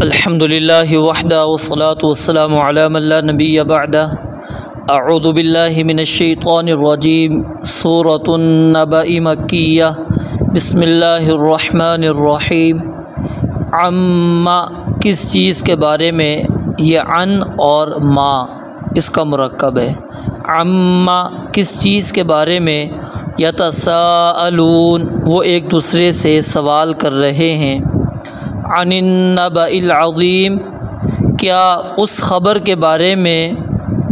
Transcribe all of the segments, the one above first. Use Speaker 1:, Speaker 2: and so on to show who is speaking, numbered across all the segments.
Speaker 1: الحمد للہ وحدہ والصلاة والسلام علی من لا نبی بعدہ۔ اعوذ باللہ من الشیطان الرجیم۔ سورۃ النبأ مکیہ۔ بسم اللہ الرحمن الرحیم۔ عما کس چیز کے بارے میں، یہ عن اور ما اس کا مرکب ہے۔ عما کس چیز کے بارے میں، یتساءلون وہ ایک دوسرے سے سوال کر رہے ہیں۔ عن النبأ العظیم کیا اس خبر کے بارے میں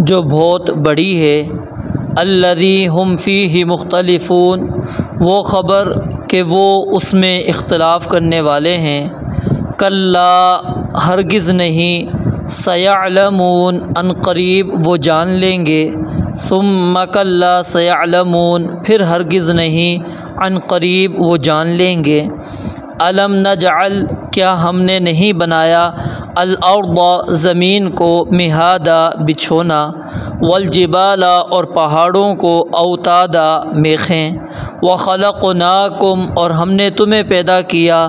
Speaker 1: جو بہت بڑی ہے۔ الذی ہم فیہ مختلفون وہ خبر کہ وہ اس میں اختلاف کرنے والے ہیں۔ کلا ہرگز نہیں، سیعلمون ان قریب وہ جان لیں گے۔ ثم کلا سیعلمون پھر ہرگز نہیں، ان قریب وہ جان لیں گے۔ الم نجعل کیا ہم نے نہیں بنایا، الارض زمین کو، مہادا بچھونا، والجبال اور پہاڑوں کو، اوتادا میخیں، وخلقناکم اور ہم نے تمہیں پیدا کیا،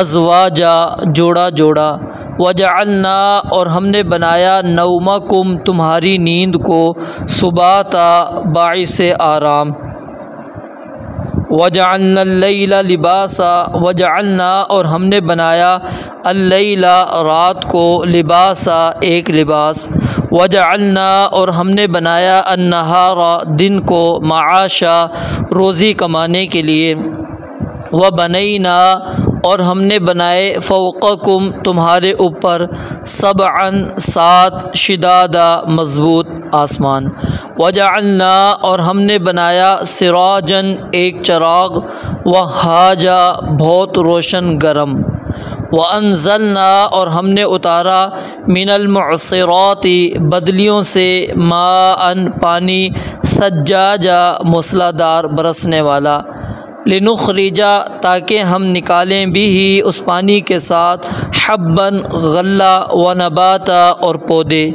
Speaker 1: ازواجا جوڑا جوڑا، وجعلنا اور ہم نے بنایا، نومکم تمہاری نیند کو، سباتا باعث آرام، وجعلنا اللیل لباسا وجعلنا اور ہم نے بنایا، اللیل رات کو، لباسا ایک لباس، وجعلنا اور ہم نے بنایا، النہار دن کو، معاشا روزی کمانے کے لیے، وبنینا اور ہم نے بنائے، فوقکم تمہارے اوپر، سبعا سات، شدادا مضبوط آسمان، وجعلنا اور ہم نے بنایا، سراجا ایک چراغ، وہاجا بہت روشن گرم، وانزلنا اور ہم نے اتارا، من المعصرات بدلیوں سے، ماء پانی، ثجاجا موسلادھار برسنے والا، لنخرجا تاکہ ہم نکالیں بھی اس پانی کے ساتھ، حبا غلہ، ونباتا اور پودے،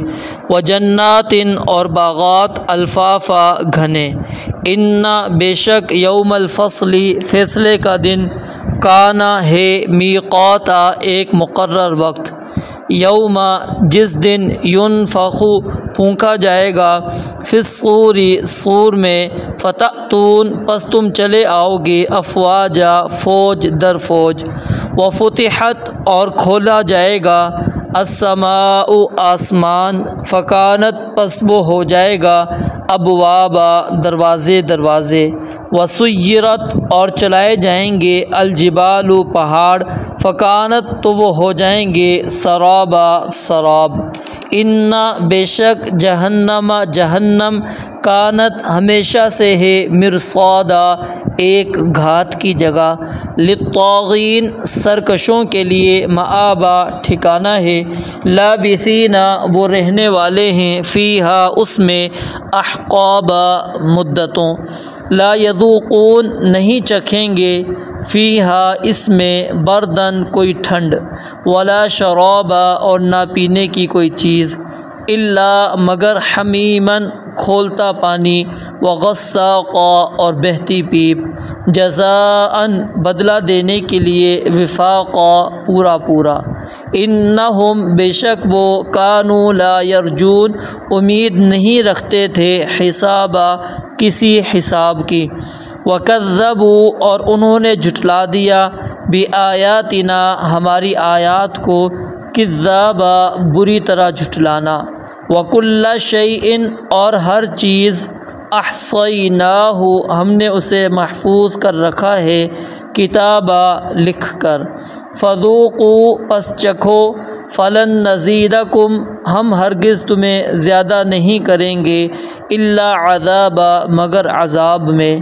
Speaker 1: وجنات اور باغات، الفافا گھنے، ان بے شک یوم الفصل فیصلے کا دن، کانا ہے، میقاتا ایک مقرر وقت، یوم جس دن، ینفخ پھونکا جائے گا، فی الصور صور میں، فتأتون پس تم چلے آؤ گے، افواجا فوج در فوج، وفتحت اور کھولا جائے گا، السماء آسمان، فکانت پس وہ ہو جائے گا، ابوابا دروازے دروازے، وسیرت اور چلائے جائیں گے، الجبال پہاڑ، فکانت تو وہ ہو جائیں گے، سرابا سراب، ان بے شک جہنم جہنم، کانت ہمیشہ سے ہے، مرصادا ایک گھات کی جگہ، للطاغین سرکشوں کے لیے، مآبا ٹھکانہ ہے، لابثین وہ رہنے والے ہیں، فیہا اس میں، احقابا مدتوں، لا یذوقون نہیں چکھیں گے، فیہا اس میں، بردن کوئی ٹھنڈ، ولا شرابا اور نہ پینے کی کوئی چیز، الا مگر حمیمن کھولتا پانی، وغساقا اور بہتی پیپ، جزاء بدلہ دینے کے لیے، وفاقا پورا پورا، انہم بے شک وہ، کانوا لا یرجون امید نہیں رکھتے تھے، حسابا کسی حساب کی، وکذبوا اور انہوں نے جھٹلا دیا، بآیاتنا ہماری آیات کو، کذابا بری طرح جھٹلانا، وکل شیء اور ہر چیز، احصیناہ ہم نے اسے محفوظ کر رکھا ہے، کتابا لکھ کر، فذوقوا پس چکھو، فلن نزیدکم ہم ہرگز تمہیں زیادہ نہیں کریں گے، الا عذابا مگر عذاب میں،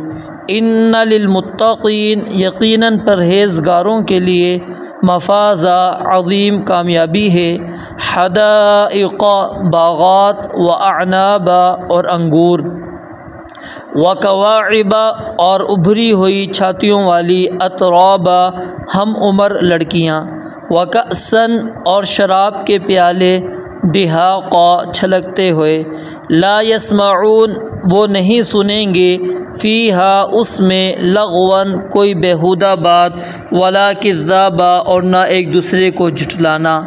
Speaker 1: ان للمتقین یقیناً پرہیزگاروں کے لیے، مفازا عظیم کامیابی ہے، حدائق باغات، واعنابا اور انگور، وکواعب اور ابھری ہوئی چھاتیوں والی، اترابا ہم عمر لڑکیاں، وکأسن اور شراب کے پیالے، دہاقا چھلکتے ہوئے، لا یسمعون وہ نہیں سنیں گے، فیہا اس میں، لغوا کوئی بیہودہ بات، ولا کذابا اور نہ ایک دوسرے کو جھٹلانا،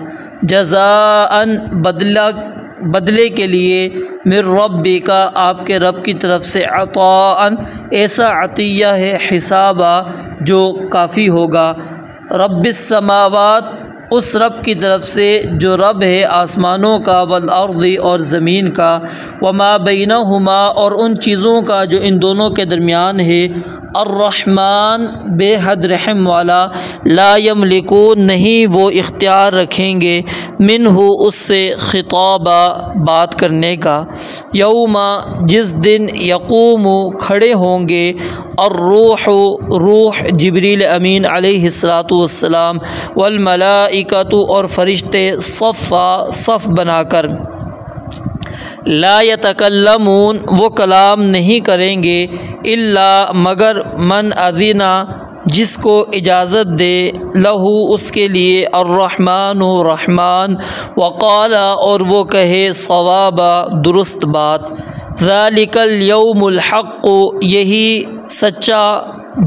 Speaker 1: جزاءً بدلے کے لیے، من ربک آپ کے رب کی طرف سے، عطاءً ایسا عطیہ ہے، حسابا جو کافی ہوگا، رب السماوات اس رب کی طرف سے جو رب ہے آسمانوں کا، والارض اور زمین کا، وما بینہما اور ان چیزوں کا جو ان دونوں کے درمیان ہے، الرحمن بے حد رحم والا، لا یملکون نہیں وہ اختیار رکھیں گے، منہ اس سے، خطابا بات کرنے کا، یوم جس دن، یقوم کھڑے ہوں گے، الروح روح جبریل امین علیہ الصلاۃ والسلام، والملائکۃ اور فرشتے، صفا صف بنا کر، لا یتکلمون وہ کلام نہیں کریں گے، الا مگر، من اذن جس کو اجازت دے، لہو اس کے لیے، الرحمن رحمان، وقال اور وہ کہے، صوابا درست بات، ذالک الیوم الحق یہی سچا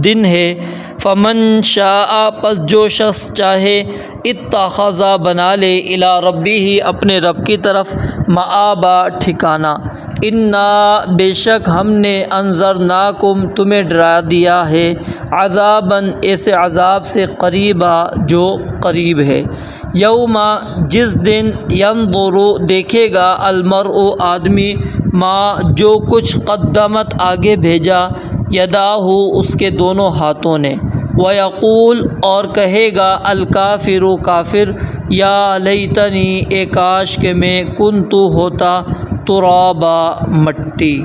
Speaker 1: دن ہے، فمن شاء پس جو شخص چاہے، اتخذ بنا لے، الی ربہ اپنے رب کی طرف، مآبا ٹھکانہ، انا بے شک ہم نے، انذرناکم تمہیں ڈرا دیا ہے، عذاباً ایسے عذاب سے، قریبا جو قریب ہے، یوم جس دن، ینظر دیکھے گا، المرء آدمی، ما جو کچھ، قدمت آگے بھیجا، یداہ اس کے دونوں ہاتھوں نے، ویقول اور کہے گا، الکافر کافر، یا لیتنی اے کاش کہ میں، کنت ہوتا، ترابا مٹی۔